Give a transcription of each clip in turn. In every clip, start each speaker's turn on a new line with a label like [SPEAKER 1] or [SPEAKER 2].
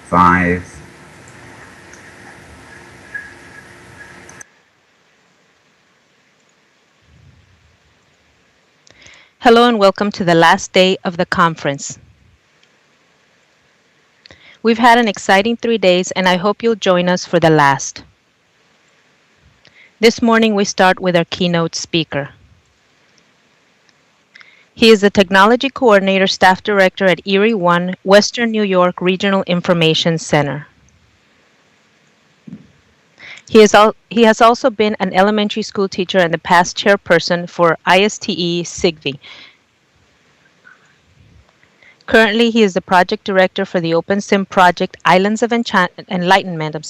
[SPEAKER 1] 5.
[SPEAKER 2] Hello and welcome to the last day of the conference. We've had an exciting 3 days and I hope you'll join us for the last. This morning we start with our keynote speaker. He is the Technology Coordinator Staff Director at Erie 1, Western New York Regional Information Center. He has also been an elementary school teacher and the past chairperson for ISTE SIGVI. Currently, he is the project director for the OpenSim project Islands of Enlightenment,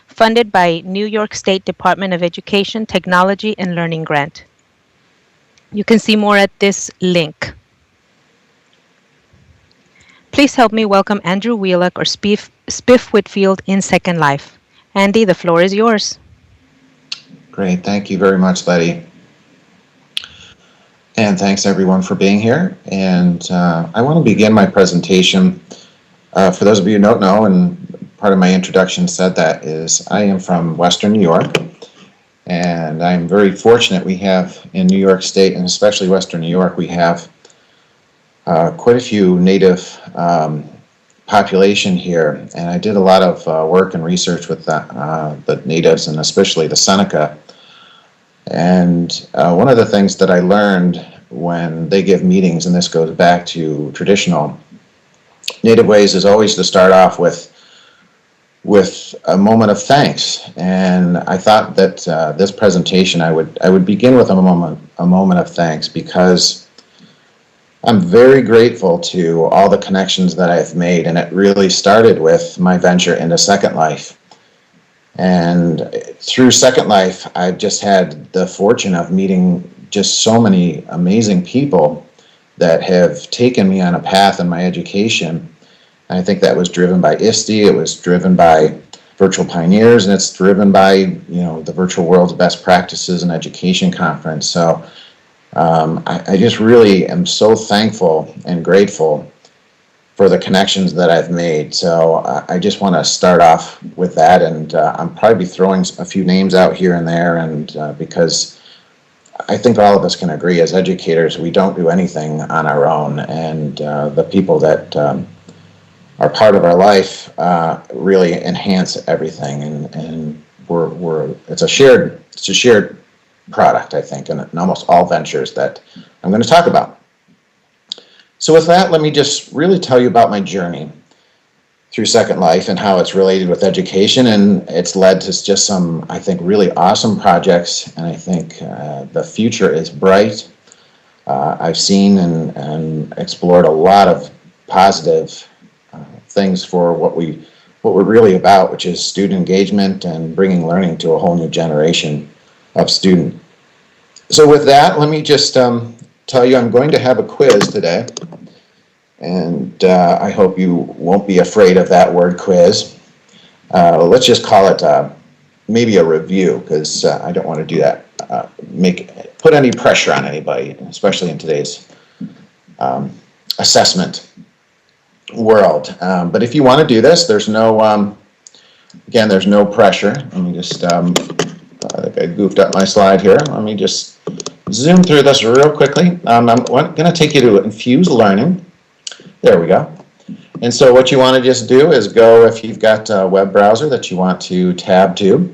[SPEAKER 2] funded by New York State Department of Education, Technology, and Learning Grant. You can see more at this link. Please help me welcome Andrew Wheelock or Spiff Whitfield in Second Life. Andy, the floor is yours.
[SPEAKER 3] Great. Thank you very much, Letty. And thanks everyone for being here. And I want to begin my presentation. For those of you who don't know, and part of my introduction said that, is I am from Western New York. And I'm very fortunate we have in New York State, and especially Western New York, we have quite a few native population here. And I did a lot of work and research with the natives, and especially the Seneca. And one of the things that I learned when they give meetings, and this goes back to traditional native ways, is always to start off with a moment of thanks. And I thought that this presentation I would begin with a moment of thanks, because I'm very grateful to all the connections that I've made, and it really started with my venture into Second Life. And through Second Life, I've just had the fortune of meeting just so many amazing people that have taken me on a path in my education. And I think that was driven by ISTE, it was driven by Virtual Pioneers, and it's driven by, the Virtual World's Best Practices in Education Conference. So I just really am so thankful and grateful for the connections that I've made. So I just want to start off with that, and I'm probably throwing a few names out here and there, and because I think all of us can agree as educators, we don't do anything on our own, and the people that are part of our life really enhance everything, and it's a shared product, I think, in almost all ventures that I'm going to talk about. So with that, let me just really tell you about my journey through Second Life and how it's related with education, and it's led to just some, I think, really awesome projects, and I think the future is bright. I've seen and explored a lot of positive things for what we're really about, which is student engagement and bringing learning to a whole new generation of student. So with that, let me just tell you I'm going to have a quiz today, and I hope you won't be afraid of that word quiz. Let's just call it maybe a review, because I don't want to do that, put any pressure on anybody, especially in today's assessment world. But if you want to do this, there's no pressure. Let me just, I think I goofed up my slide here. Let me just zoom through this real quickly. I'm going to take you to Infuse Learning. There we go. And so what you want to just do is go, if you've got a web browser that you want to tab to.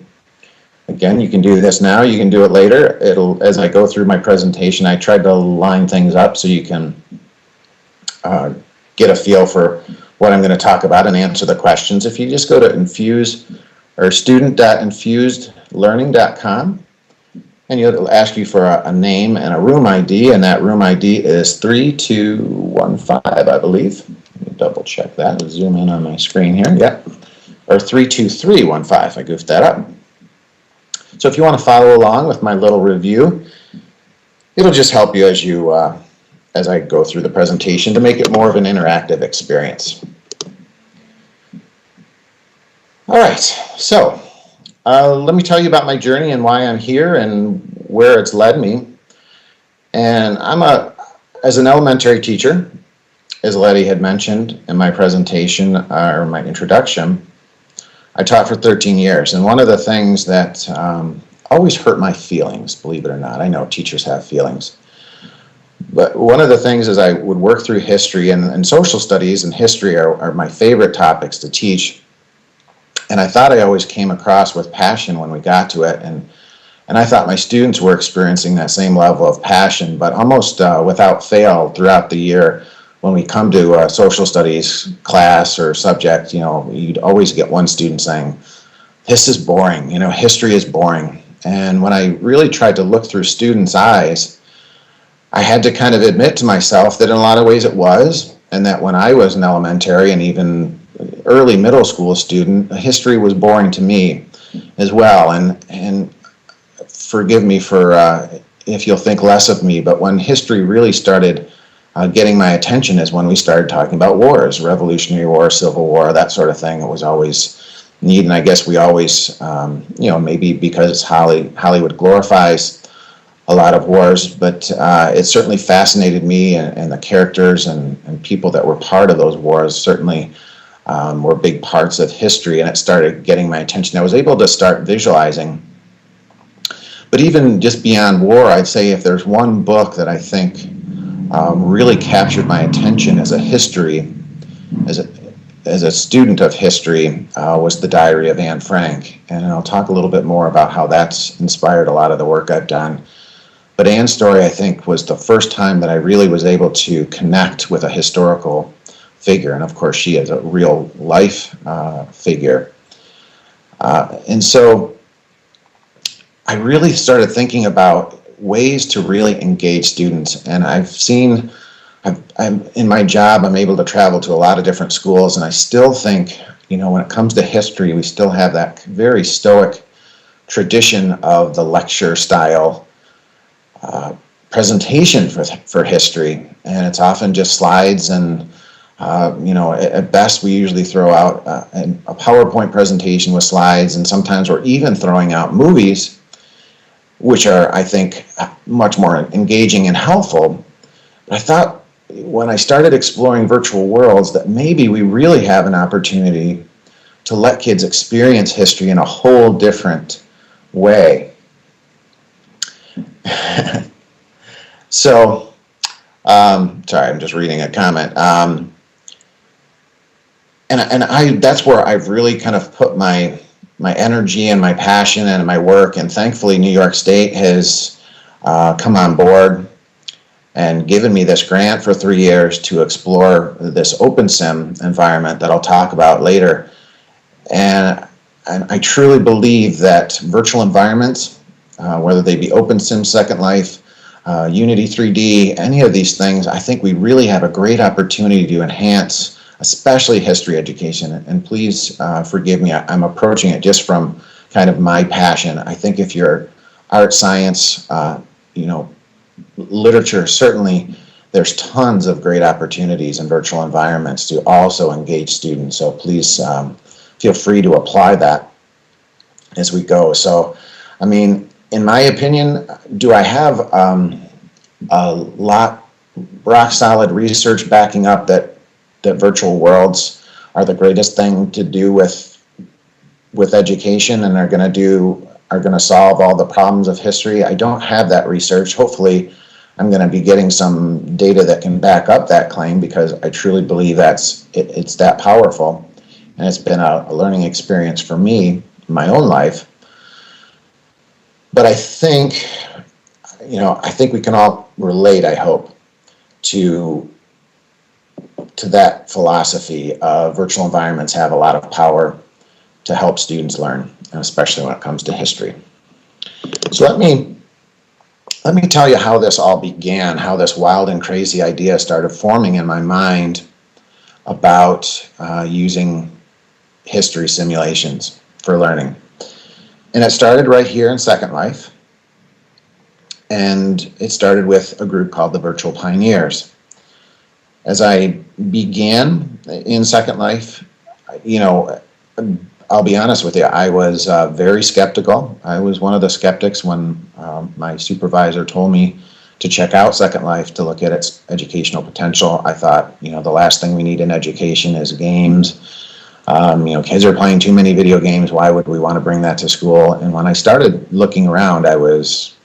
[SPEAKER 3] Again, you can do this now, you can do it later. As I go through my presentation, I tried to line things up so you can get a feel for what I'm going to talk about and answer the questions. If you just go to student.infusedlearning.com, and it'll ask you for a name and a room ID, and that room ID is 3215, I believe. Let me double check that. I'll zoom in on my screen here. Yep. Or 32315. I goofed that up. So if you want to follow along with my little review, it'll just help you as I go through the presentation to make it more of an interactive experience. All right, so let me tell you about my journey and why I'm here and where it's led me. And as an elementary teacher, as Letty had mentioned in my presentation or my introduction, I taught for 13 years. And one of the things that always hurt my feelings, believe it or not, I know teachers have feelings, but one of the things is I would work through history, and social studies and history are my favorite topics to teach. And I thought I always came across with passion when we got to it. And I thought my students were experiencing that same level of passion, but almost without fail throughout the year, when we come to a social studies class or subject, you'd always get one student saying, "This is boring, history is boring." And when I really tried to look through students' eyes, I had to kind of admit to myself that in a lot of ways it was, and that when I was an elementary and even early middle school student, history was boring to me as well. And forgive me for if you'll think less of me, but when history really started getting my attention is when we started talking about wars, Revolutionary War, Civil War, that sort of thing. It was always neat, and I guess we always, maybe because Hollywood glorifies a lot of wars, but it certainly fascinated me, and the characters and people that were part of those wars certainly were big parts of history, and it started getting my attention. I was able to start visualizing. But even just beyond war, I'd say if there's one book that I think really captured my attention as a student of history, was The Diary of Anne Frank. And I'll talk a little bit more about how that's inspired a lot of the work I've done. But Anne's story, I think, was the first time that I really was able to connect with a historical figure. And of course, she is a real life figure. And so I really started thinking about ways to really engage students. And I'm in my job, I'm able to travel to a lot of different schools, and I still think, when it comes to history, we still have that very stoic tradition of the lecture style presentation for history. And it's often just slides, and at best we usually throw out a PowerPoint presentation with slides, and sometimes we're even throwing out movies, which are, I think, much more engaging and helpful. But I thought when I started exploring virtual worlds that maybe we really have an opportunity to let kids experience history in a whole different way. So, sorry, I'm just reading a comment. And that's where I've really kind of put my energy and my passion and my work, and thankfully New York State has come on board and given me this grant for 3 years to explore this OpenSim environment that I'll talk about later. And I truly believe that virtual environments, whether they be OpenSim, Second Life, Unity 3D, any of these things, I think we really have a great opportunity to enhance especially history education. And please forgive me, I'm approaching it just from kind of my passion. I think if you're art, science, literature, certainly there's tons of great opportunities in virtual environments to also engage students. So please feel free to apply that as we go. So, I mean, in my opinion, do I have a lot rock solid research backing up that virtual worlds are the greatest thing to do with education and are going to solve all the problems of history? I don't have that research. Hopefully, I'm going to be getting some data that can back up that claim, because I truly believe it's that powerful, and it's been a learning experience for me in my own life. But I think we can all relate, I hope, to that philosophy of virtual environments have a lot of power to help students learn, and especially when it comes to history. So let me tell you how this all began, how this wild and crazy idea started forming in my mind about using history simulations for learning. And it started right here in Second Life, and it started with a group called the Virtual Pioneers. As I began in Second Life, I'll be honest with you, I was very skeptical. I was one of the skeptics when my supervisor told me to check out Second Life to look at its educational potential. I thought, the last thing we need in education is games. Kids are playing too many video games. Why would we want to bring that to school? And when I started looking around, I was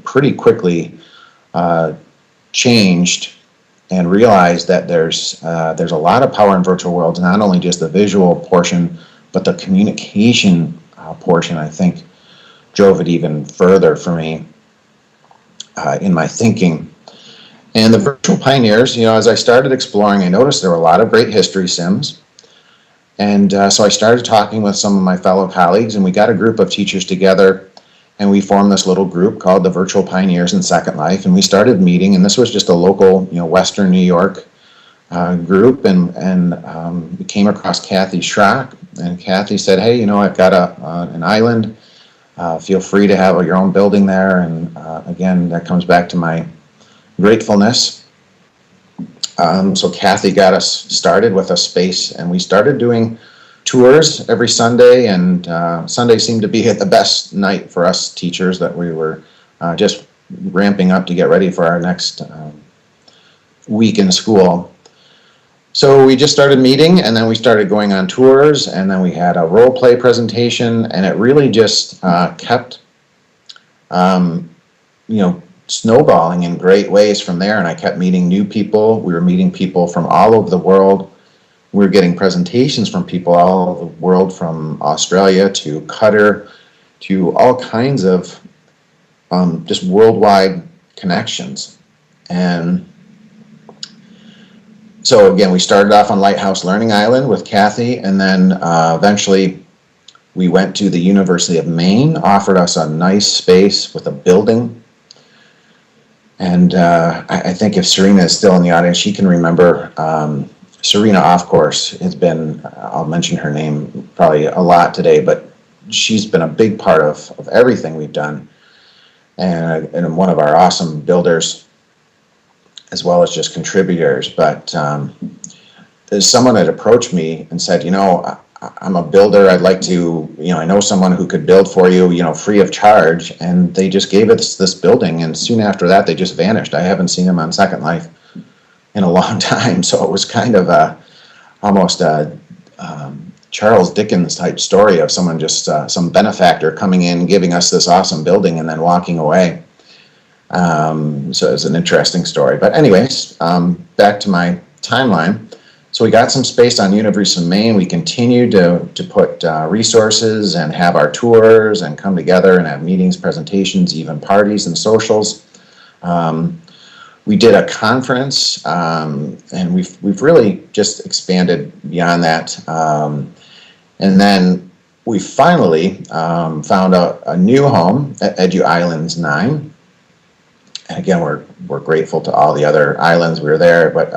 [SPEAKER 3] pretty quickly changed and realized that there's a lot of power in virtual worlds, not only just the visual portion, but the communication portion, I think, drove it even further for me in my thinking. And the virtual pioneers, as I started exploring, I noticed there were a lot of great history sims. And so I started talking with some of my fellow colleagues, and we got a group of teachers together, and we formed this little group called the Virtual Pioneers in Second Life. And we started meeting, and this was just a local, Western New York group, and we came across Kathy Schrock, and Kathy said, "Hey, I've got an island. Feel free to have your own building there." And again, that comes back to my gratefulness. So Kathy got us started with a space, and we started doing tours every Sunday, and Sunday seemed to be the best night for us teachers, that we were just ramping up to get ready for our next week in school. So we just started meeting, and then we started going on tours, and then we had a role play presentation, and it really just kept snowballing in great ways from there. And I kept meeting new people. We were meeting people from all over the world. We were getting presentations from people all over the world, from Australia to Qatar to all kinds of just worldwide connections. And so again, we started off on Lighthouse Learning Island with Kathy, and then eventually we went to the University of Maine, offered us a nice space with a building. And I think if Serena is still in the audience, she can remember Serena, of course, has been, I'll mention her name probably a lot today, but she's been a big part of everything we've done, and one of our awesome builders, as well as just contributors. But someone had approached me and said, I'm a builder. I'd like to, I know someone who could build for you, free of charge. And they just gave us this building. And soon after that, they just vanished. I haven't seen them on Second Life in a long time. So it was kind of almost a Charles Dickens type story of someone just, some benefactor coming in, giving us this awesome building and then walking away. So it's an interesting story. But anyways, back to my timeline. So we got some space on University of Maine. We continued to put resources and have our tours and come together and have meetings, presentations, even parties and socials. We did a conference, and we've really just expanded beyond that. And then we finally found a new home at Edu Islands 9. And again, we're grateful to all the other islands we were there, but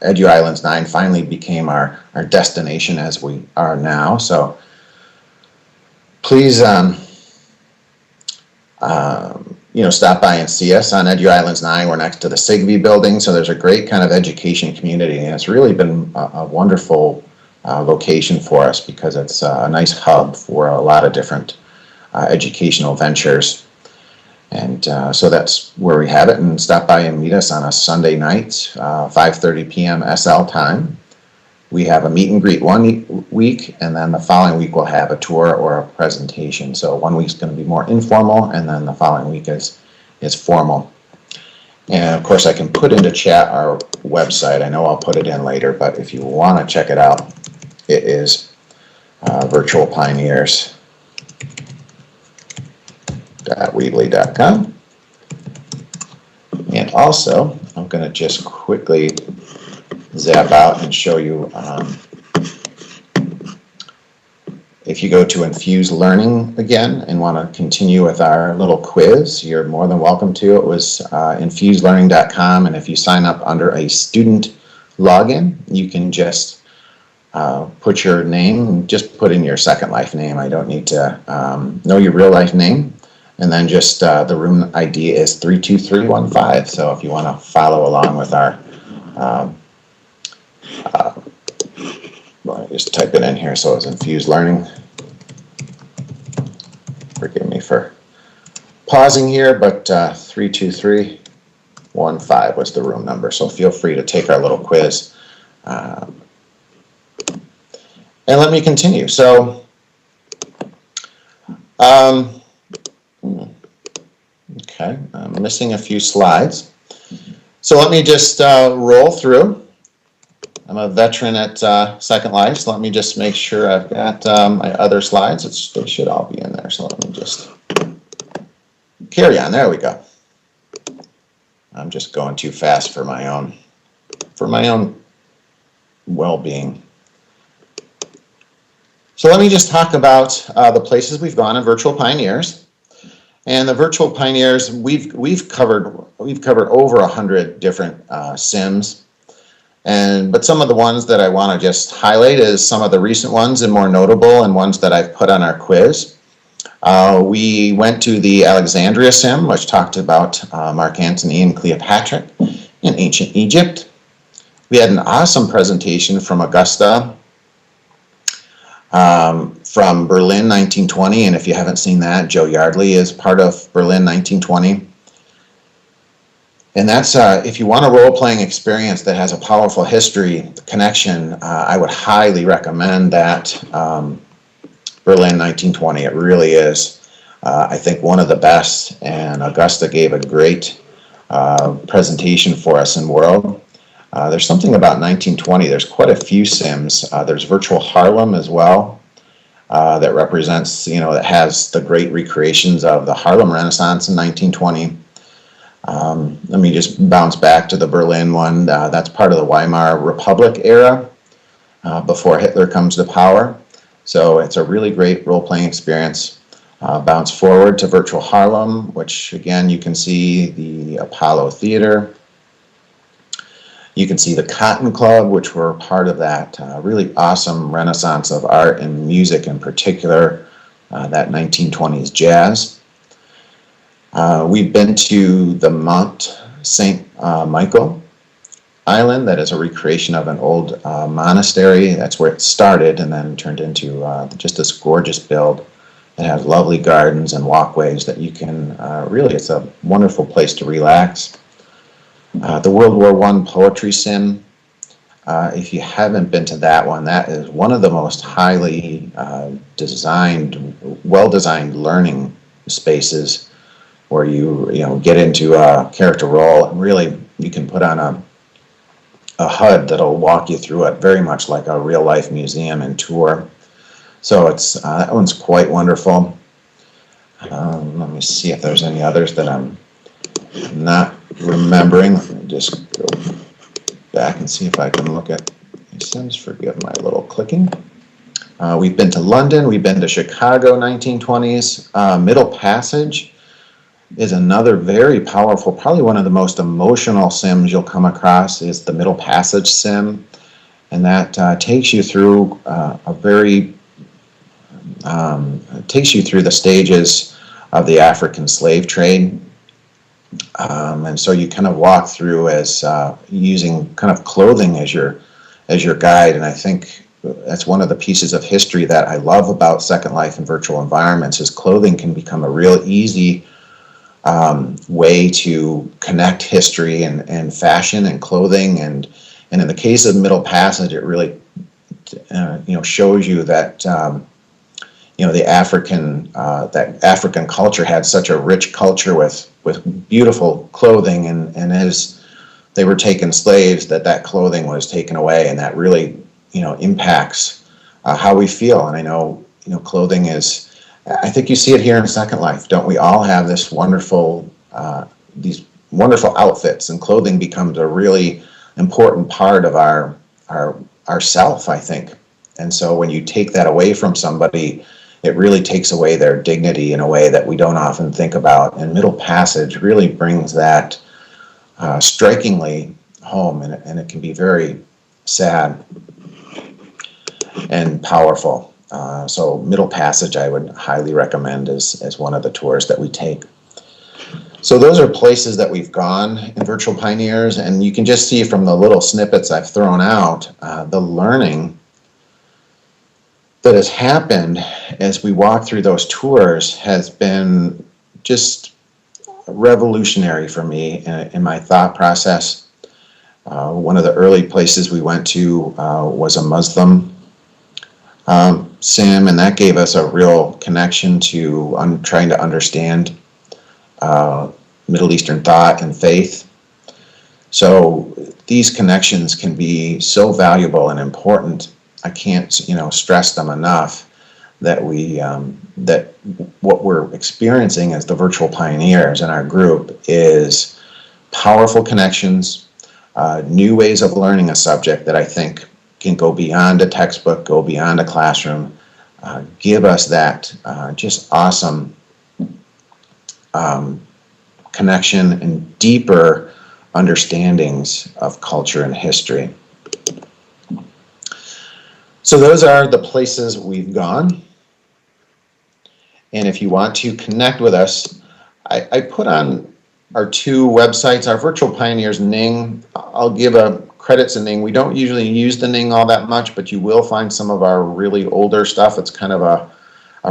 [SPEAKER 3] Edu Islands 9 finally became our destination as we are now. So please, stop by and see us on Edu Islands 9. We're next to the Sigby building, so there's a great kind of education community, and it's really been a wonderful location for us because it's a nice hub for a lot of different educational ventures. And so that's where we have it. And stop by and meet us on a Sunday night, 5:30 p.m. SL time. We have a meet and greet one week, and then the following week we'll have a tour or a presentation. So one week's going to be more informal, and then the following week is formal. And of course, I can put into chat our website. I know I'll put it in later, but if you want to check it out, it is virtualpioneers.weebly.com. And also, I'm going to just quickly zap out and show you, if you go to Infuse Learning again and want to continue with our little quiz, you're more than welcome to. It was infuselearning.com, and if you sign up under a student login, you can just put your name, just put in your Second Life name. I don't need to know your real life name. And then just the room ID is 32315. So if you want to follow along with our, well, just type it in here. So it's Infused Learning. Forgive me for pausing here, but 32315. 615 was the room number. So feel free to take our little quiz. And let me continue. So, okay, I'm missing a few slides. So let me just roll through. I'm a veteran at Second Life, so let me just make sure I've got my other slides. They should all be in there, so let me just carry on. There we go. I'm just going too fast for my own well-being. So let me just talk about the places we've gone in Virtual Pioneers. And the Virtual Pioneers, we've covered over 100 different sims. But some of the ones that I want to just highlight is some of the recent ones and more notable, and ones that I've put on our quiz. We went to the Alexandria Sim, which talked about Mark Antony and Cleopatra in ancient Egypt. We had an awesome presentation from Augusta, from Berlin 1920, and if you haven't seen that, Joe Yardley is part of Berlin 1920. And that's, if you want a role-playing experience that has a powerful history connection, I would highly recommend that Berlin 1920. It really is, I think, one of the best, and Augusta gave a great presentation for us in World. There's something about 1920. There's quite a few sims. There's Virtual Harlem as well, that represents, that has the great recreations of the Harlem Renaissance in 1920. Let me just bounce back to the Berlin one. That's part of the Weimar Republic era, before Hitler comes to power. So it's a really great role-playing experience. Bounce forward to Virtual Harlem, which again, you can see the Apollo Theater. You can see the Cotton Club, which were part of that really awesome renaissance of art and music, in particular, that 1920s jazz. We've been to the Mount St. Michael Island. That is a recreation of an old monastery. That's where it started and then turned into just this gorgeous build. It has lovely gardens and walkways that you can, really, it's a wonderful place to relax. The World War I Poetry Sim. If you haven't been to that one, that is one of the most highly well-designed learning spaces, where you get into a character role, and really you can put on a HUD that'll walk you through it, very much like a real-life museum and tour. So it's that one's quite wonderful. Let me see if there's any others that I'm not remembering. Let me just go back and see if I can look at these sims. Forgive my little clicking. We've been to London. We've been to Chicago 1920s. Middle Passage is another very powerful, probably one of the most emotional sims you'll come across, is the Middle Passage sim. And that takes you through takes you through the stages of the African slave trade. And so you kind of walk through as using kind of clothing as your guide. And I think that's one of the pieces of history that I love about Second Life and virtual environments, is clothing can become a real easy way to connect history and fashion and clothing. And in the case of Middle Passage, it really shows you that the African culture had such a rich culture with beautiful clothing, and as they were taken slaves, that clothing was taken away, and that really impacts how we feel. And I know clothing is, I think you see it here in Second Life. Don't we all have this these wonderful outfits, and clothing becomes a really important part of our self, I think. And so when you take that away from somebody, it really takes away their dignity in a way that we don't often think about. And Middle Passage really brings that strikingly home, and it can be very sad and powerful. So Middle Passage I would highly recommend as one of the tours that we take. So those are places that we've gone in Virtual Pioneers, and you can just see from the little snippets I've thrown out, the learning that has happened as we walk through those tours has been just revolutionary for me in my thought process. One of the early places we went to was a Muslim sim, and that gave us a real connection to trying to understand Middle Eastern thought and faith. So these connections can be so valuable and important. I can't, stress them enough. That that what we're experiencing as the virtual pioneers in our group is powerful connections, new ways of learning a subject that I think can go beyond a textbook, go beyond a classroom, give us that just awesome connection and deeper understandings of culture and history. So those are the places we've gone. And if you want to connect with us, I put on our two websites, our Virtual Pioneers Ning. I'll give a credit to Ning. We don't usually use the Ning all that much, but you will find some of our really older stuff. It's kind of a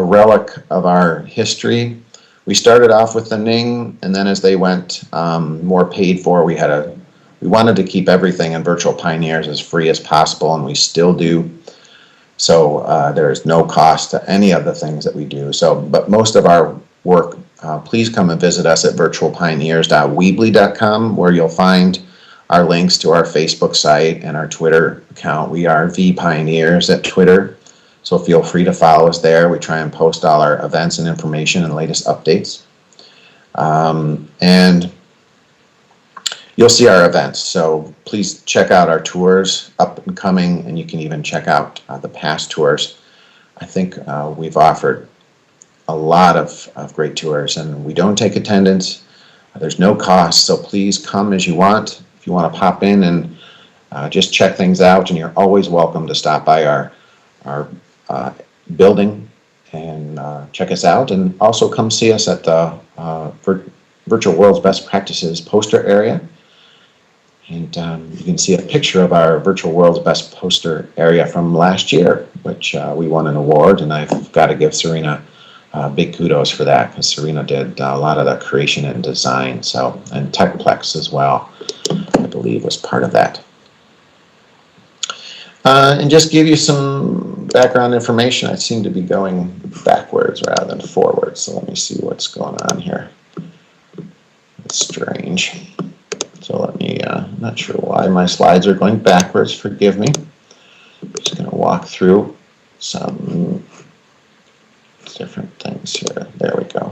[SPEAKER 3] relic of our history. We started off with the Ning, and then as they went more paid for, we wanted to keep everything in Virtual Pioneers as free as possible, and we still do. So there is no cost to any of the things that we do. But most of our work, please come and visit us at virtualpioneers.weebly.com, where you'll find our links to our Facebook site and our Twitter account. We are VPioneers at Twitter, so feel free to follow us there. We try and post all our events and information and latest updates. And you'll see our events, so please check out our tours up and coming, and you can even check out the past tours. I think we've offered a lot of great tours, and we don't take attendance. There's no cost, so please come as you want. If you want to pop in and just check things out, and you're always welcome to stop by our building and check us out, and also come see us at the Virtual World's Best Practices poster area. And you can see a picture of our Virtual World's Best Poster area from last year, which we won an award, and I've got to give Serena big kudos for that, because Serena did a lot of the creation and design, and Techplex as well, I believe, was part of that. And just give you some background information. I seem to be going backwards rather than forwards, so let me see what's going on here. It's strange. So let me, not sure why my slides are going backwards, forgive me. I'm just going to walk through some different things here. There we go.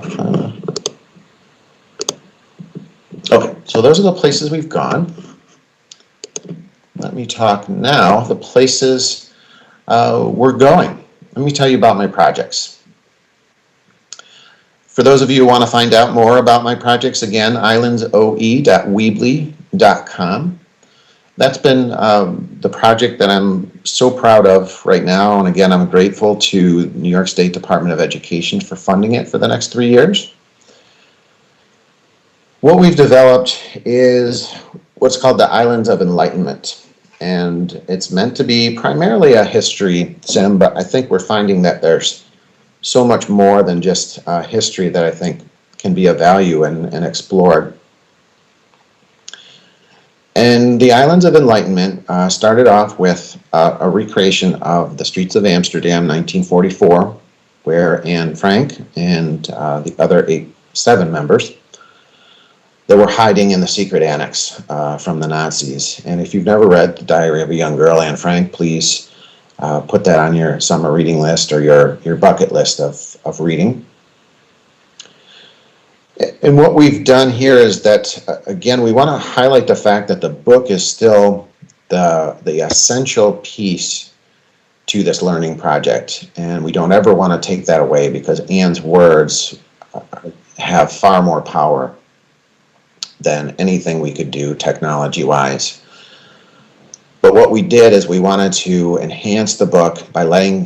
[SPEAKER 3] Okay, so those are the places we've gone. Let me talk now the places we're going. Let me tell you about my projects. For those of you who want to find out more about my projects, again, islandsoe.weebly.com. That's been the project that I'm so proud of right now, and again, I'm grateful to New York State Department of Education for funding it for the next 3 years. What we've developed is what's called the Islands of Enlightenment, and it's meant to be primarily a history sim, but I think we're finding that there's so much more than just history that I think can be of value and explored. And the Islands of Enlightenment started off with a recreation of the streets of Amsterdam, 1944, where Anne Frank and the other 7 members that were hiding in the secret annex from the Nazis. And if you've never read The Diary of a Young Girl, Anne Frank, please put that on your summer reading list or your bucket list of reading. And what we've done here is that, again, we want to highlight the fact that the book is still the essential piece to this learning project. And we don't ever want to take that away, because Anne's words have far more power than anything we could do technology-wise. But what we did is we wanted to enhance the book by letting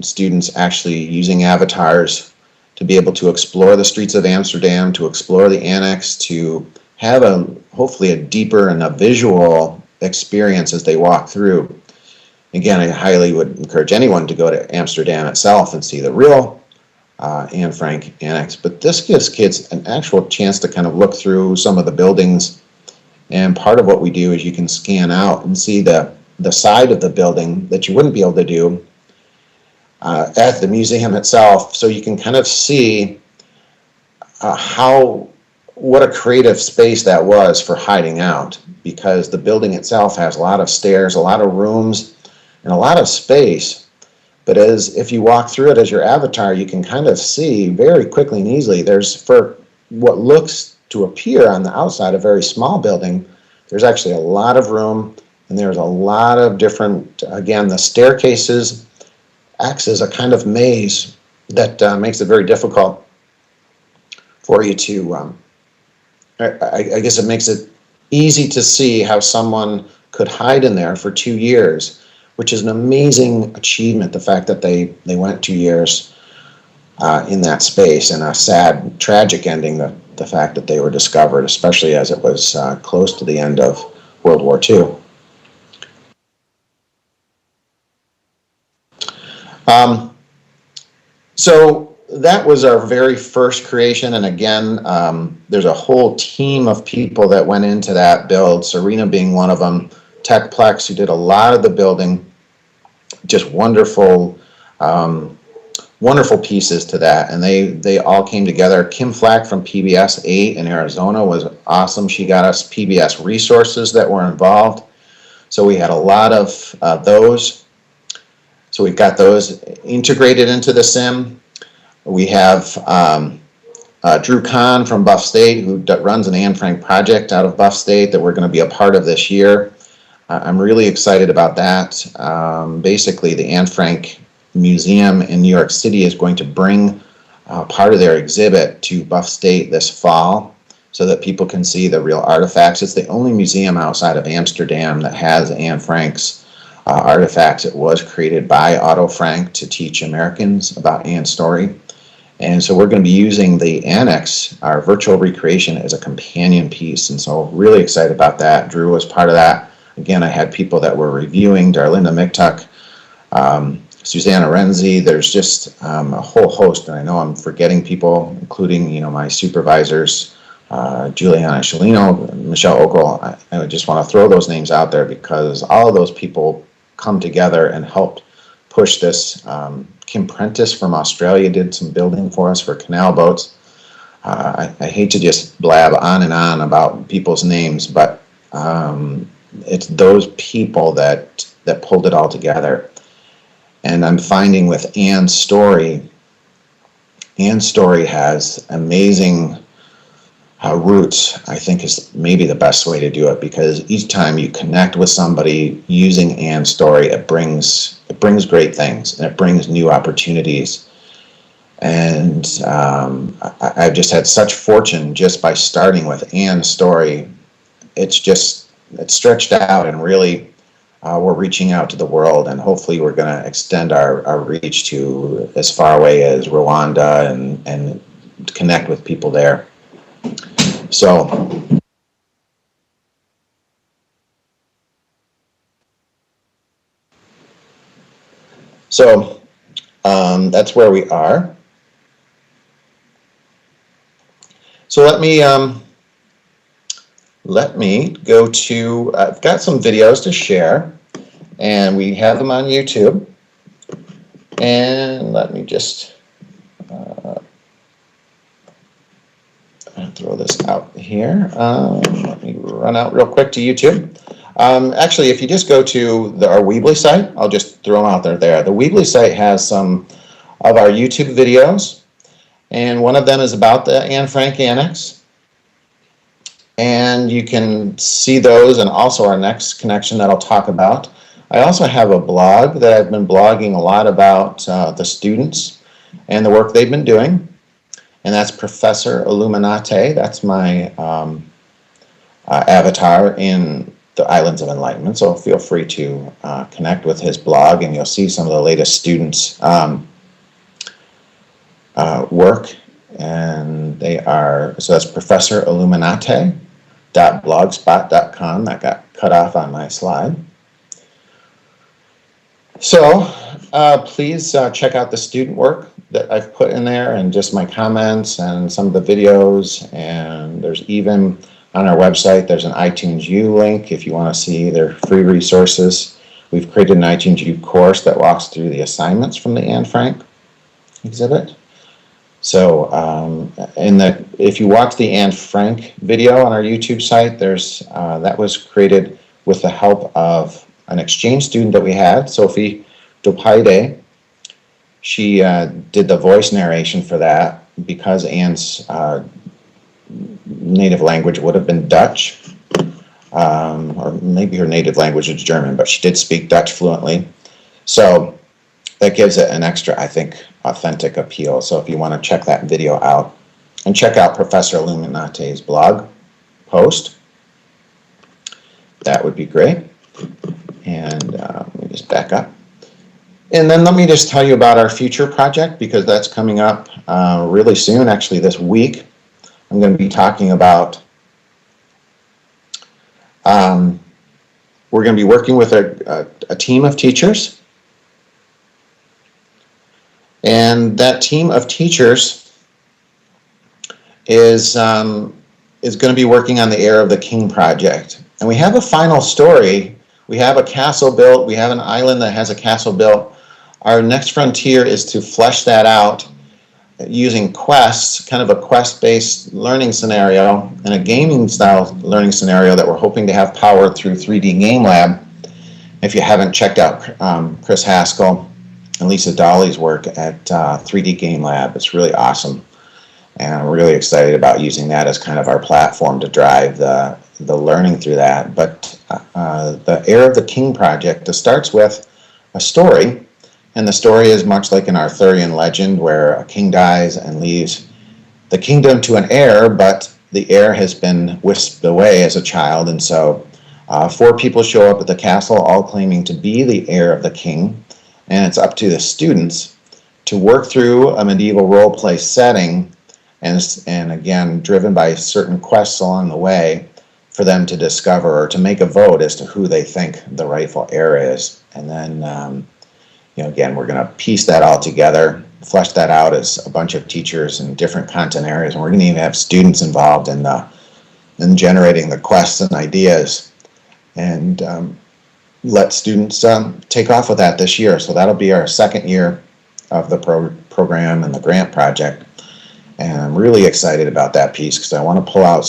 [SPEAKER 3] students actually using avatars to be able to explore the streets of Amsterdam, to explore the annex, to have hopefully a deeper and a visual experience as they walk through. Again, I highly would encourage anyone to go to Amsterdam itself and see the real Anne Frank Annex. But this gives kids an actual chance to kind of look through some of the buildings. And part of what we do is you can scan out and see the side of the building that you wouldn't be able to do at the museum itself. So you can kind of see what a creative space that was for hiding out, because the building itself has a lot of stairs, a lot of rooms, and a lot of space. But if you walk through it as your avatar, you can kind of see very quickly and easily, for what looks to appear on the outside a very small building, there's actually a lot of room, and there's a lot of different, again, the staircases acts as a kind of maze that makes it very difficult for you to, I guess it makes it easy to see how someone could hide in there for 2 years, which is an amazing achievement, the fact that they went 2 years in that space, and a sad, tragic ending, the fact that they were discovered, especially as it was close to the end of World War II. So that was our very first creation, and again, there's a whole team of people that went into that build, Serena being one of them, Techplex, who did a lot of the building, just wonderful pieces to that, and they all came together. Kim Flack from PBS 8 in Arizona was awesome. She got us PBS resources that were involved, so we had a lot of those. So we've got those integrated into the sim. We have Drew Kahn from Buff State, who runs an Anne Frank project out of Buff State that we're going to be a part of this year. I'm really excited about that. Basically, the Anne Frank Museum in New York City is going to bring part of their exhibit to Buff State this fall so that people can see the real artifacts. It's the only museum outside of Amsterdam that has Anne Frank's artifacts. It was created by Otto Frank to teach Americans about Anne's story. And so we're going to be using the annex, our virtual recreation, as a companion piece. And so really excited about that. Drew was part of that. Again, I had people that were reviewing, Darlinda Miktuk, Susanna Renzi. There's just a whole host, and I know I'm forgetting people, including my supervisors, Juliana Shalino, Michelle Ogle. I just want to throw those names out there because all of those people come together and helped push this. Kim Prentice from Australia did some building for us for canal boats. I hate to just blab on and on about people's names, but it's those people that pulled it all together. And I'm finding with Anne's story has amazing roots, I think, is maybe the best way to do it, because each time you connect with somebody using Anne's story, it brings great things, and it brings new opportunities. And I've just had such fortune just by starting with Anne's story. It's stretched out, and really we're reaching out to the world, and hopefully we're going to extend our reach to as far away as Rwanda and connect with people there. So that's where we are. So let me go to, I've got some videos to share, and we have them on YouTube. And let me just throw this out here. Let me run out real quick to YouTube. Actually, if you just go to our Weebly site, I'll just throw them out there. The Weebly site has some of our YouTube videos, and one of them is about the Anne Frank Annex. And you can see those, and also our next connection that I'll talk about. I also have a blog that I've been blogging a lot about the students and the work they've been doing. And that's Professor Illuminate. That's my avatar in the Islands of Enlightenment. So feel free to connect with his blog, and you'll see some of the latest students' work. And so that's professorilluminate.blogspot.com. That got cut off on my slide. So please check out the student work. that I've put in there, and just my comments and some of the videos. And there's even on our website, there's an iTunes U link if you want to see their free resources. We've created an iTunes U course that walks through the assignments from the Anne Frank exhibit. So if you watch the Anne Frank video on our YouTube site, that was created with the help of an exchange student that we had, Sophie Dopaide. She did the voice narration for that because Anne's native language would have been Dutch, or maybe her native language is German, but she did speak Dutch fluently. So that gives it an extra, I think, authentic appeal. So if you want to check that video out, and check out Professor Illuminate's blog post, that would be great. And let me just back up. And then let me just tell you about our future project, because that's coming up really soon, actually this week. I'm going to be talking about, we're going to be working with a team of teachers. And that team of teachers is going to be working on the Heir of the King project. And we have a final story. We have a castle built. We have an island that has a castle built. Our next frontier is to flesh that out using quests, kind of a quest-based learning scenario and a gaming-style learning scenario that we're hoping to have powered through 3D Game Lab. If you haven't checked out Chris Haskell and Lisa Dolly's work at 3D Game Lab, it's really awesome. And I'm really excited about using that as kind of our platform to drive the learning through that. But the Heir of the King project, it starts with a story. And the story is much like an Arthurian legend where a king dies and leaves the kingdom to an heir, but the heir has been whisked away as a child. And so 4 people show up at the castle, all claiming to be the heir of the king. And it's up to the students to work through a medieval role-play setting, and again, driven by certain quests along the way, for them to discover or to make a vote as to who they think the rightful heir is. And then again, we're going to piece that all together, flesh that out as a bunch of teachers in different content areas, and we're going to even have students involved in generating the quests and ideas, and let students take off with that this year. So that'll be our second year of the program and the grant project, and I'm really excited about that piece because I'm hoping to pull out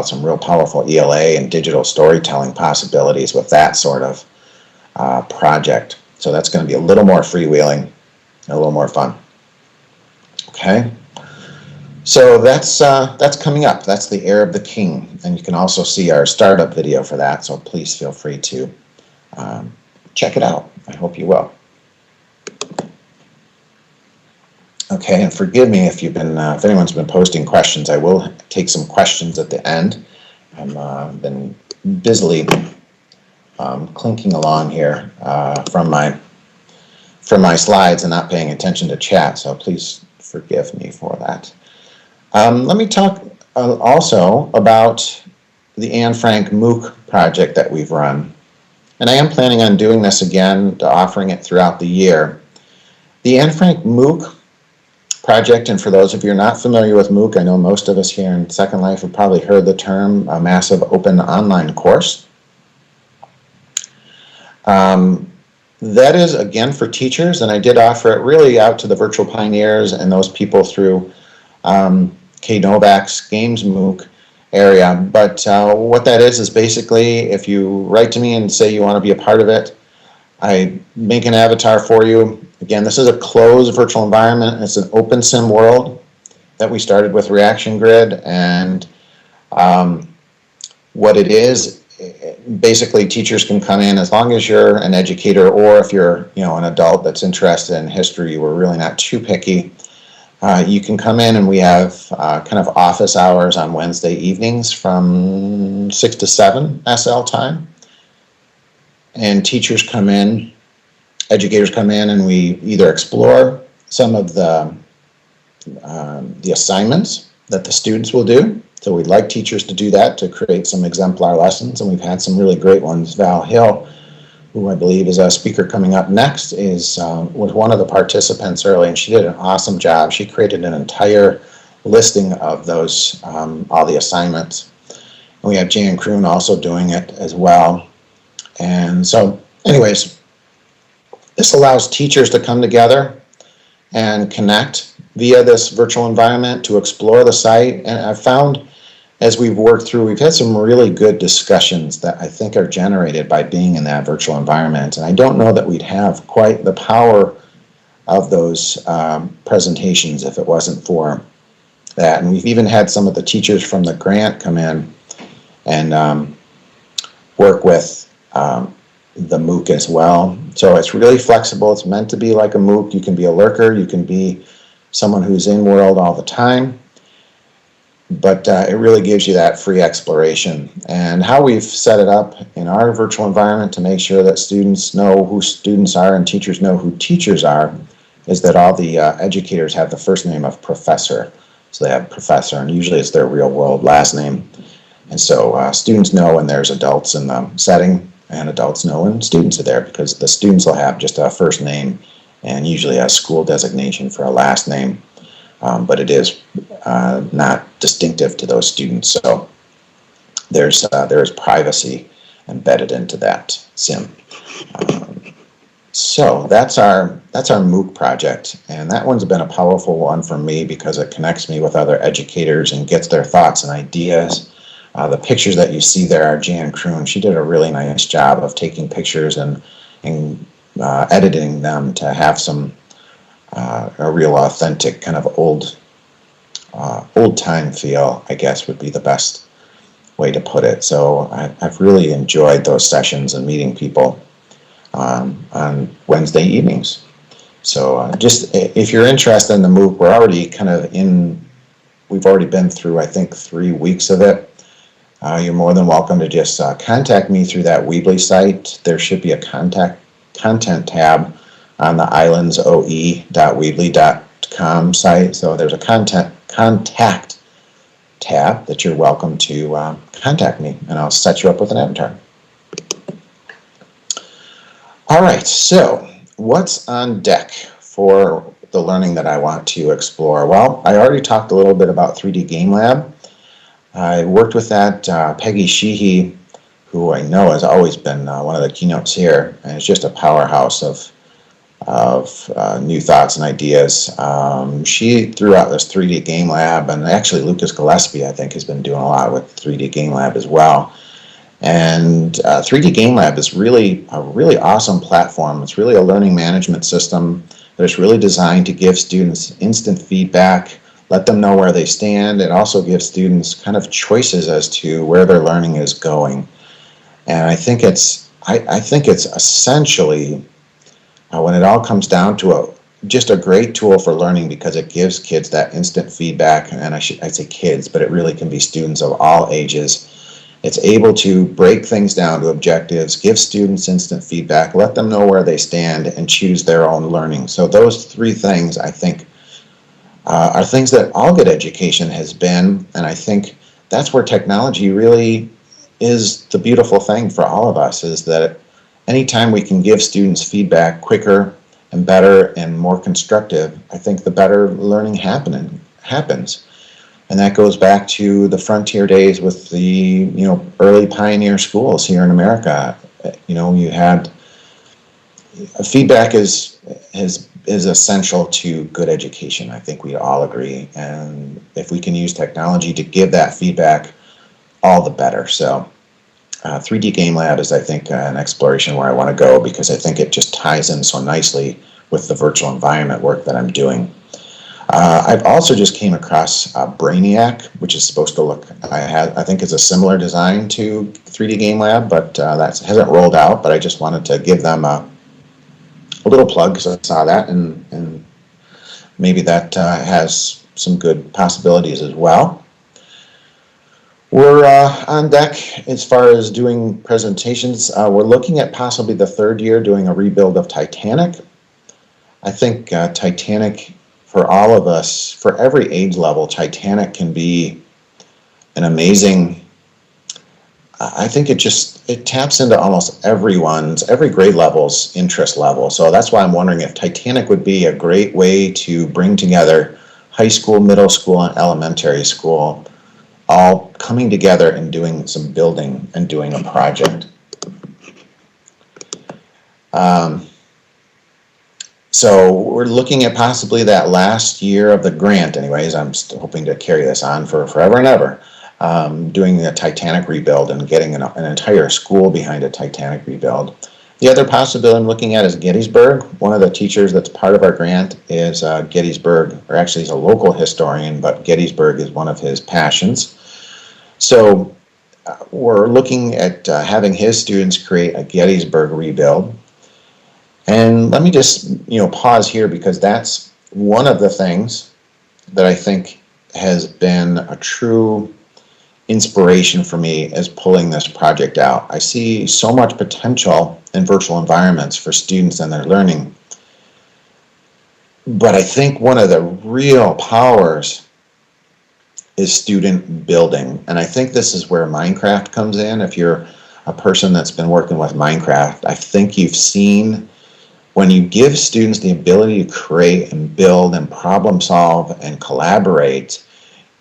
[SPEAKER 3] some real powerful ELA and digital storytelling possibilities with that sort of project. So that's going to be a little more freewheeling, a little more fun. Okay, so that's coming up. That's the Heir of the King, and you can also see our startup video for that. So please feel free to check it out. I hope you will. Okay, and forgive me if if anyone's been posting questions. I will take some questions at the end. I've been busily clinking along here from my slides and not paying attention to chat, so please forgive me for that. Let me talk also about the Anne Frank MOOC project that we've run, and I am planning on doing this again, offering it throughout the year. The Anne Frank MOOC project, and for those of you who are not familiar with MOOC, I know most of us here in Second Life have probably heard the term, a massive open online course. That is, again, for teachers, and I did offer it really out to the virtual pioneers and those people through Kay Novak's Games MOOC area. But what that is basically, if you write to me and say you want to be a part of it, I make an avatar for you. Again, this is a closed virtual environment. It's an open sim world that we started with Reaction Grid, and what it is, basically teachers can come in as long as you're an educator, or if you're an adult that's interested in history, we're really not too picky. You can come in, and we have kind of office hours on Wednesday evenings from 6 to 7 SL time. And teachers come in, educators come in, and we either explore some of the assignments that the students will do. So we'd like teachers to do that, to create some exemplar lessons, and we've had some really great ones. Val Hill who I believe is a speaker coming up next, was one of the participants early, and she did an awesome job. She created an entire listing of those, all the assignments. And we have Jan Kroon also doing it as well. And so, anyways, this allows teachers to come together and connect via this virtual environment to explore the site. And I've found, as we've worked through, we've had some really good discussions that I think are generated by being in that virtual environment. And I don't know that we'd have quite the power of those presentations if it wasn't for that. And we've even had some of the teachers from the grant come in and work with the MOOC as well. So it's really flexible. It's meant to be like a MOOC. You can be a lurker. You can be someone who's in world all the time. But it really gives you that free exploration. And how we've set it up in our virtual environment to make sure that students know who students are and teachers know who teachers are is that all the educators have the first name of professor. So they have professor, and usually it's their real world last name. And so students know when there's adults in the setting, and adults know when students are there, because the students will have just a first name and usually a school designation for a last name. But it is not distinctive to those students. So there is privacy embedded into that sim. So that's our MOOC project, and that one's been a powerful one for me because it connects me with other educators and gets their thoughts and ideas. The pictures that you see there are Jan Kroon. She did a really nice job of taking pictures and editing them to have some a real authentic kind of old time feel, I guess would be the best way to put it. So I've really enjoyed those sessions and meeting people on Wednesday evenings. So just if you're interested in the MOOC, we've already been through, I think, 3 weeks of it. You're more than welcome to just contact me through that Weebly site. There should be a content tab on the islandsoe.weebly.com site. So there's a contact tab that you're welcome to contact me, and I'll set you up with an avatar. All right, so what's on deck for the learning that I want to explore? Well, I already talked a little bit about 3D Game Lab. I worked with that. Peggy Sheehy, who I know has always been one of the keynotes here, and is just a powerhouse of new thoughts and ideas. She threw out this 3D Game Lab, and actually Lucas Gillespie, I think, has been doing a lot with 3D Game Lab as well. And 3D Game Lab is really a really awesome platform. It's really a learning management system that is really designed to give students instant feedback, let them know where they stand. It also gives students kind of choices as to where their learning is going. And I think it's essentially, when it all comes down to just a great tool for learning, because it gives kids that instant feedback. And I'd say kids, but it really can be students of all ages. It's able to break things down to objectives, give students instant feedback, let them know where they stand, and choose their own learning. So those three things, I think, are things that all good education has been. And I think that's where technology really is the beautiful thing for all of us, is that anytime we can give students feedback quicker and better and more constructive, I think the better learning happens. And that goes back to the frontier days with the early pioneer schools here in America. You had feedback is essential to good education. I think we all agree. And if we can use technology to give that feedback, all the better. So 3D Game Lab is, I think, an exploration where I want to go, because I think it just ties in so nicely with the virtual environment work that I'm doing. I've also just came across Brainiac, which is supposed to look, I think it's a similar design to 3D Game Lab, but that hasn't rolled out. But I just wanted to give them a little plug, because I saw that, and maybe that has some good possibilities as well. We're on deck as far as doing presentations. We're looking at possibly the third year doing a rebuild of Titanic. I think Titanic, for all of us, for every age level, Titanic can be an amazing I think it taps into almost every grade level's interest level. So that's why I'm wondering if Titanic would be a great way to bring together high school, middle school, and elementary school all coming together and doing some building and doing a project. So we're looking at possibly that last year of the grant anyways. I'm still hoping to carry this on for forever and ever. Doing a Titanic rebuild and getting an entire school behind a Titanic rebuild. The other possibility I'm looking at is Gettysburg. One of the teachers that's part of our grant is Gettysburg, or actually he's a local historian, but Gettysburg is one of his passions. So we're looking at having his students create a Gettysburg rebuild. And let me just pause here, because that's one of the things that I think has been a true inspiration for me as pulling this project out. I see so much potential in virtual environments for students and their learning. But I think one of the real powers is student building. And I think this is where Minecraft comes in. If you're a person that's been working with Minecraft, I think you've seen when you give students the ability to create and build and problem solve and collaborate,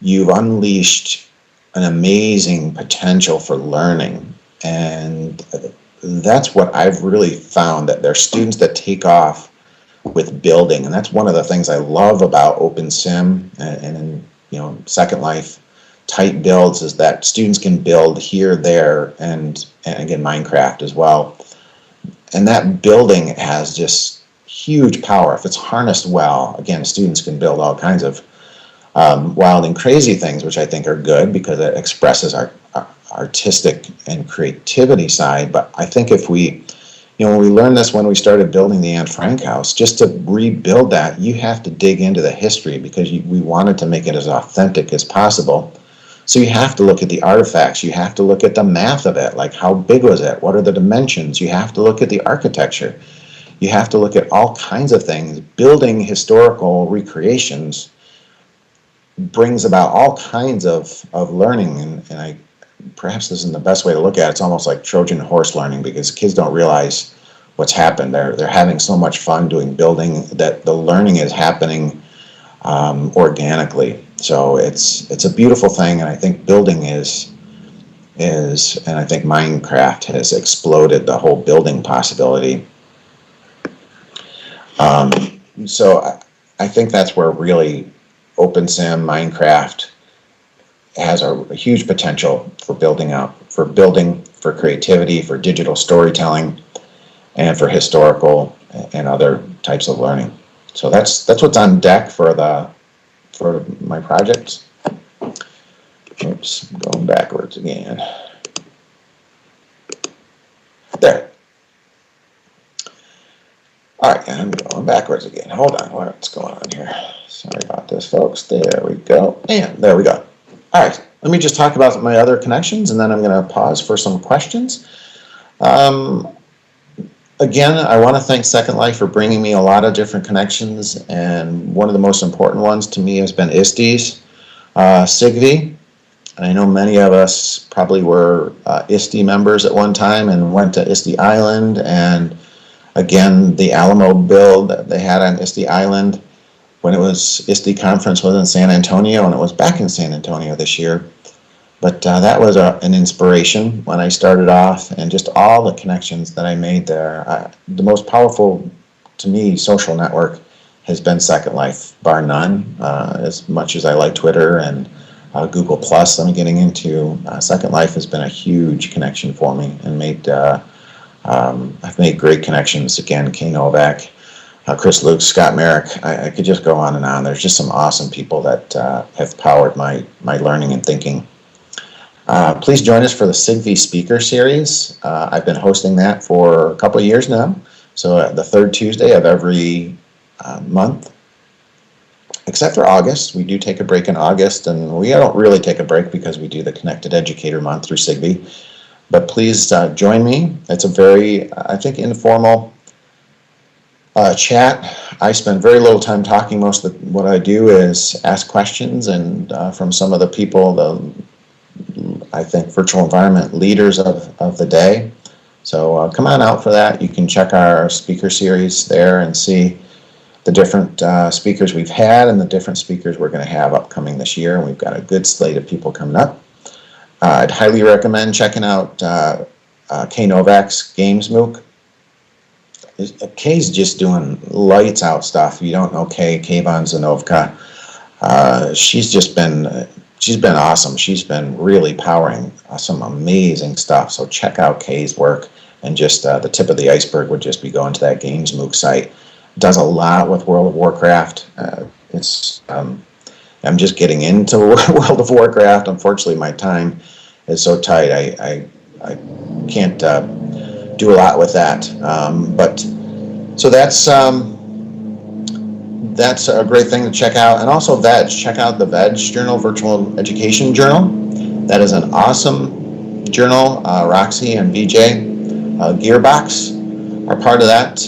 [SPEAKER 3] you've unleashed an amazing potential for learning. And that's what I've really found, that there are students that take off with building. And that's one of the things I love about OpenSim and Second Life type builds, is that students can build here, there, and again, Minecraft as well. And that building has just huge power. If it's harnessed well, again, students can build all kinds of wild and crazy things, which I think are good because it expresses our artistic and creativity side. But I think if we, when we learned this when we started building the Anne Frank house, just to rebuild that, you have to dig into the history, because we wanted to make it as authentic as possible. So you have to look at the artifacts. You have to look at the math of it, like how big was it? What are the dimensions? You have to look at the architecture. You have to look at all kinds of things. Building historical recreations brings about all kinds of learning, and perhaps this isn't the best way to look at it. It's almost like Trojan horse learning, because kids don't realize what's happened. They're having so much fun doing building that the learning is happening organically. So it's a beautiful thing, and I think building is, and I think Minecraft has exploded the whole building possibility. So I think that's where really OpenSim, Minecraft has a huge potential for building, for creativity, for digital storytelling, and for historical and other types of learning. So that's what's on deck for my projects. Oops, going backwards again. There. All right, I'm going backwards again. Hold on, what's going on here? Sorry about this, folks. There we go. And there we go. All right, let me just talk about my other connections, and then I'm going to pause for some questions. Again, I want to thank Second Life for bringing me a lot of different connections, and one of the most important ones to me has been ISTE's, SIGV. And I know many of us probably were ISTE members at one time and went to ISTE Island, and again, the Alamo build that they had on ISTE Island when it was ISTE conference was in San Antonio, and it was back in San Antonio this year. But that was an inspiration when I started off, and just all the connections that I made there. The most powerful, to me, social network has been Second Life, bar none. As much as I like Twitter and Google Plus, I'm getting into, Second Life has been a huge connection for me, and I've made great connections. Again, Kay Novak, Chris Luke, Scott Merrick. I could just go on and on. There's just some awesome people that have powered my learning and thinking. Please join us for the SIGV Speaker Series. I've been hosting that for a couple of years now. So the third Tuesday of every month, except for August. We do take a break in August, and we don't really take a break because we do the Connected Educator Month through SIGV. But please join me. It's a very, I think, informal chat. I spend very little time talking. Most of what I do is ask questions, and from some of the people, I think, virtual environment leaders of the day. So come on out for that. You can check our speaker series there and see the different speakers we've had and the different speakers we're going to have upcoming this year. And we've got a good slate of people coming up. I'd highly recommend checking out K Novak's Games MOOC. Kay's just doing lights out stuff. If you don't know Kayvon Zanovka, she's been awesome. She's been really powering some amazing stuff. So check out Kay's work, and just the tip of the iceberg would just be going to that Games MOOC site. Does a lot with World of Warcraft. I'm just getting into World of Warcraft. Unfortunately, my time is so tight. I can't do a lot with that. But so that's a great thing to check out. And also VEG. Check out the VEG Journal, Virtual Education Journal. That is an awesome journal. Roxy and VJ Gearbox are part of that,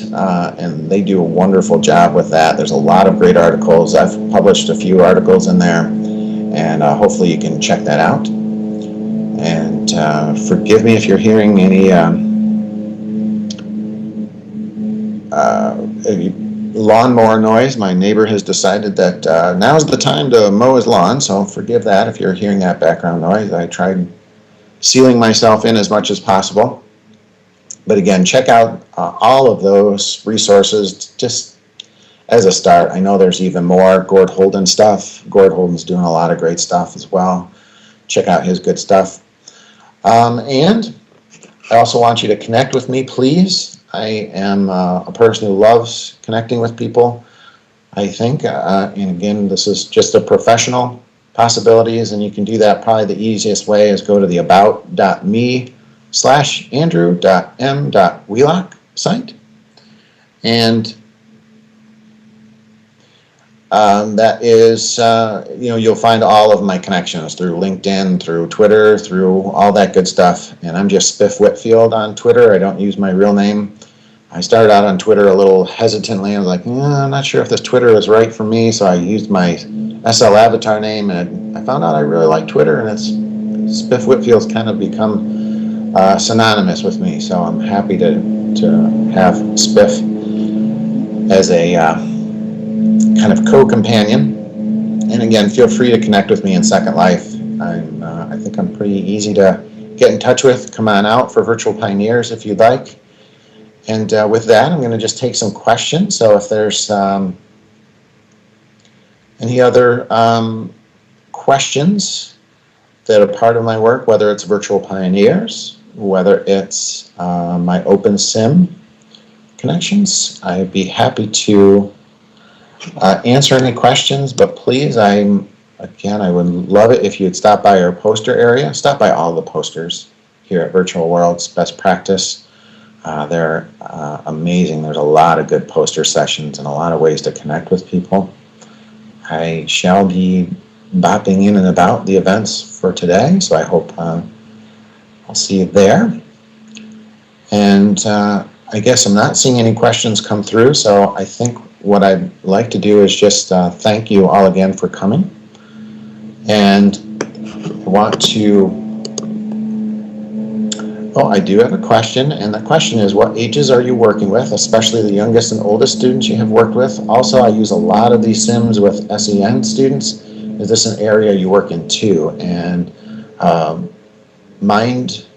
[SPEAKER 3] and they do a wonderful job with that. There's a lot of great articles. I've published a few articles in there, and hopefully you can check that out. And forgive me if you're hearing any lawnmower noise. My neighbor has decided that now's the time to mow his lawn, so forgive that if you're hearing that background noise. I tried sealing myself in as much as possible. But again, check out all of those resources just as a start. I know there's even more Gord Holden stuff. Gord Holden's doing a lot of great stuff as well. Check out his good stuff. And I also want you to connect with me, please. I am a person who loves connecting with people, I think. And again, this is just a professional possibilities, and you can do that. Probably the easiest way is go to the about.me/andrew.m.wheelock site. And that is, you'll find all of my connections through LinkedIn, through Twitter, through all that good stuff. And I'm just Spiff Whitfield on Twitter. I don't use my real name. I started out on Twitter a little hesitantly. I was like, I'm not sure if this Twitter is right for me. So I used my SL avatar name, and I found out I really like Twitter, and Spiff Whitfield's kind of become synonymous with me. So I'm happy to have Spiff as a kind of co-companion. And again, feel free to connect with me in Second Life. I think I'm pretty easy to get in touch with. Come on out for Virtual Pioneers if you'd like. And with that, I'm going to just take some questions. So if there's any other questions that are part of my work, whether it's Virtual Pioneers, whether it's my OpenSim connections, I'd be happy to answer any questions. But please, I would love it if you'd stop by our poster area. Stop by all the posters here at Virtual Worlds Best Practice. They're amazing. There's a lot of good poster sessions and a lot of ways to connect with people. I shall be bopping in and about the events for today, so I hope I'll see you there. And I guess I'm not seeing any questions come through, so I think what I'd like to do is just thank you all again for coming. And I want to... Oh, I do have a question, and the question is, what ages are you working with, especially the youngest and oldest students you have worked with? Also, I use a lot of these sims with SEN students. Is this an area you work in too? And Mind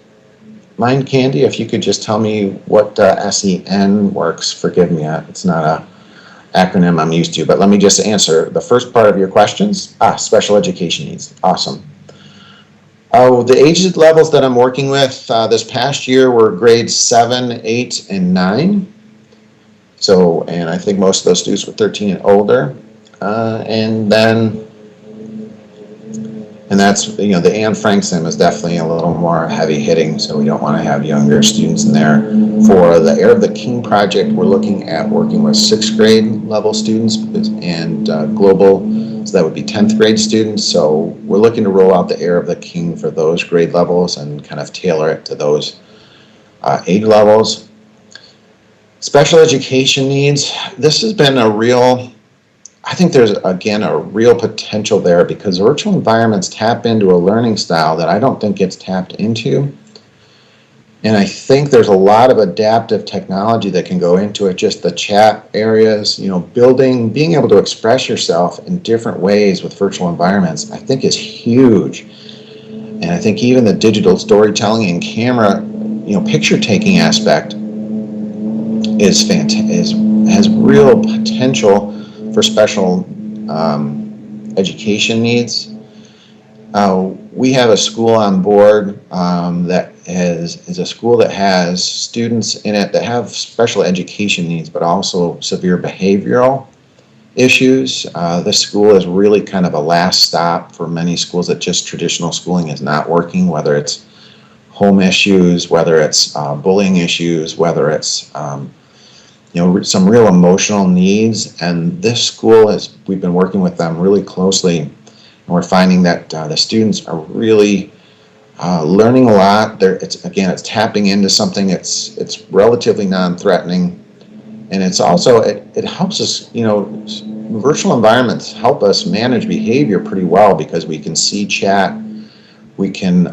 [SPEAKER 3] Candy, if you could just tell me what SEN works. Forgive me, it's not a acronym I'm used to, but let me just answer the first part of your questions. Special education needs. Awesome. The age levels that I'm working with this past year were grades 7, 8, and 9. So, and I think most of those students were 13 and older. And that's, the Anne Frank sim is definitely a little more heavy hitting, so we don't want to have younger students in there. For the Heir of the King project, we're looking at working with 6th grade level students and global, so that would be 10th grade students. So we're looking to roll out the Heir of the King for those grade levels and kind of tailor it to those age levels. Special education needs, this has been a real I think there's, again, a real potential there because virtual environments tap into a learning style that I don't think gets tapped into. And I think there's a lot of adaptive technology that can go into it, just the chat areas, being able to express yourself in different ways with virtual environments, I think is huge. And I think even the digital storytelling and camera, picture taking aspect has real potential for special education needs. We have a school on board that is a school that has students in it that have special education needs, but also severe behavioral issues. This school is really kind of a last stop for many schools that just traditional schooling is not working, whether it's home issues, whether it's bullying issues, whether it's some real emotional needs. And this school we've been working with them really closely, and we're finding that the students are really learning a lot. It's tapping into something. It's relatively non-threatening, and it's also it helps us. Virtual environments help us manage behavior pretty well because we can see chat. We can,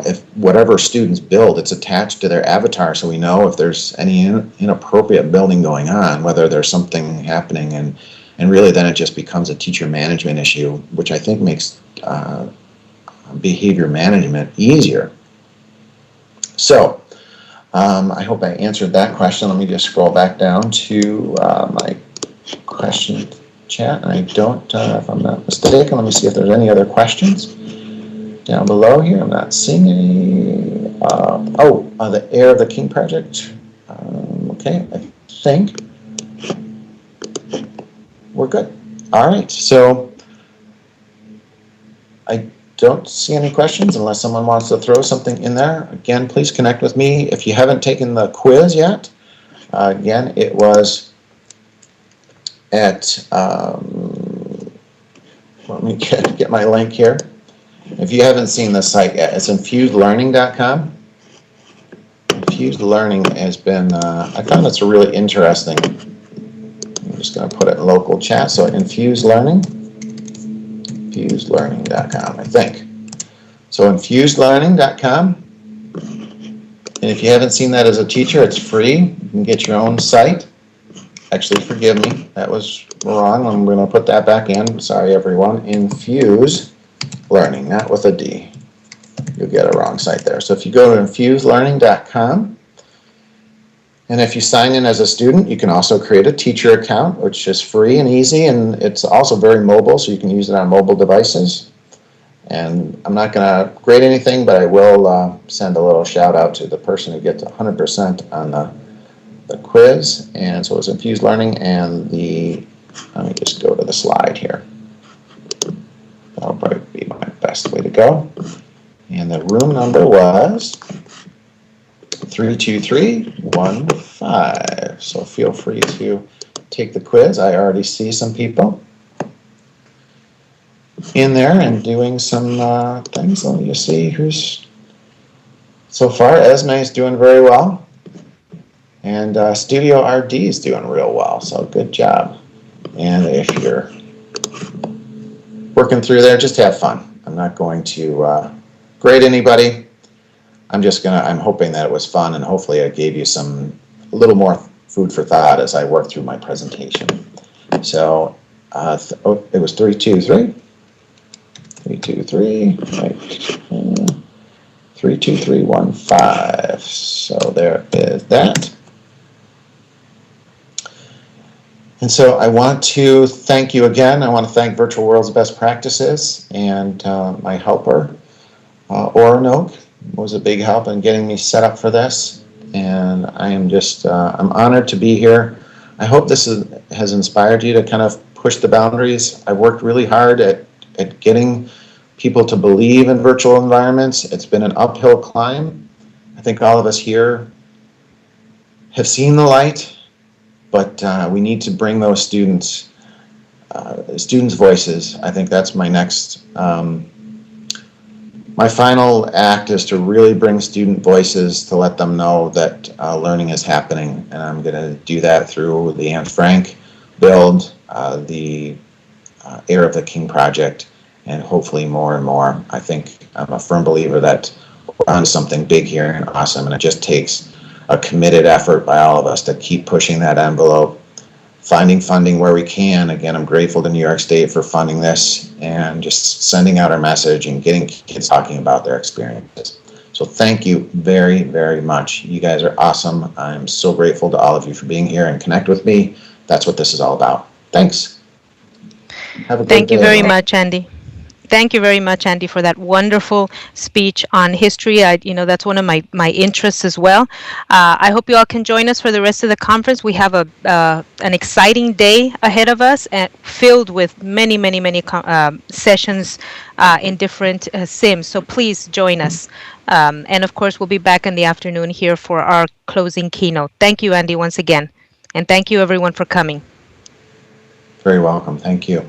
[SPEAKER 3] if whatever students build, it's attached to their avatar, so we know if there's any inappropriate building going on, whether there's something happening, and really then it just becomes a teacher management issue, which I think makes behavior management easier. So I hope I answered that question. Let me just scroll back down to my question chat, and I don't, if I'm not mistaken, let me see if there's any other questions down below here. I'm not seeing any. The Heir of the King project. Okay, I think we're good. All right, so I don't see any questions unless someone wants to throw something in there. Again, please connect with me. If you haven't taken the quiz yet, again, it was at, let me get my link here. If you haven't seen the site yet, it's infusedlearning.com. Infused Learning has been, I found it's really interesting. I'm just going to put it in local chat. So infusedlearning.com, I think. So infusedlearning.com. And if you haven't seen that as a teacher, it's free. You can get your own site. Actually, forgive me, that was wrong. I'm going to put that back in. Sorry, everyone. Infuse Learning, not with a D. You'll get a wrong site there. So if you go to infusedlearning.com, and if you sign in as a student, you can also create a teacher account, which is free and easy, and it's also very mobile, so you can use it on mobile devices. And I'm not going to grade anything, but I will send a little shout out to the person who gets 100% on the quiz. And so it's Infused Learning, and let me just go to the slide here. That'll probably be my best way to go. And the room number was 32315. So feel free to take the quiz. I already see some people in there and doing some things. Let me just see who's so far. Esme is doing very well, and Studio RD is doing real well. So good job. And if you're working through there, just have fun. I'm not going to grade anybody. I'm hoping that it was fun, and hopefully I gave you a little more food for thought as I work through my presentation. So it was 323. 323, right, 32315. So there is that. And so I want to thank you again. I want to thank Virtual World's Best Practices and my helper, Oronoke, was a big help in getting me set up for this. And I am just, I'm honored to be here. I hope this has inspired you to kind of push the boundaries. I worked really hard at getting people to believe in virtual environments. It's been an uphill climb. I think all of us here have seen the light, but we need to bring those students' voices. I think that's my next, my final act is to really bring student voices to let them know that learning is happening. And I'm going to do that through the Anne Frank build, the Heir of the King project, and hopefully more and more. I think I'm a firm believer that we're on something big here and awesome, and it just takes a committed effort by all of us to keep pushing that envelope, finding funding where we can. Again, I'm grateful to New York State for funding this and just sending out our message and getting kids talking about their experiences. So thank you very, very much. You guys are awesome. I'm so grateful to all of you for being here and connect with me. That's what this is all about. Thanks. Have a great
[SPEAKER 2] Thank you
[SPEAKER 3] day,
[SPEAKER 2] very
[SPEAKER 3] everyone.
[SPEAKER 2] much, Andy. Thank you very much, Andy, for that wonderful speech on history. That's one of my interests as well. I hope you all can join us for the rest of the conference. We have an exciting day ahead of us, and filled with many, many, many sessions in different sims. So please join us. And of course, we'll be back in the afternoon here for our closing keynote. Thank you, Andy, once again, and thank you everyone for coming.
[SPEAKER 3] Very welcome. Thank you.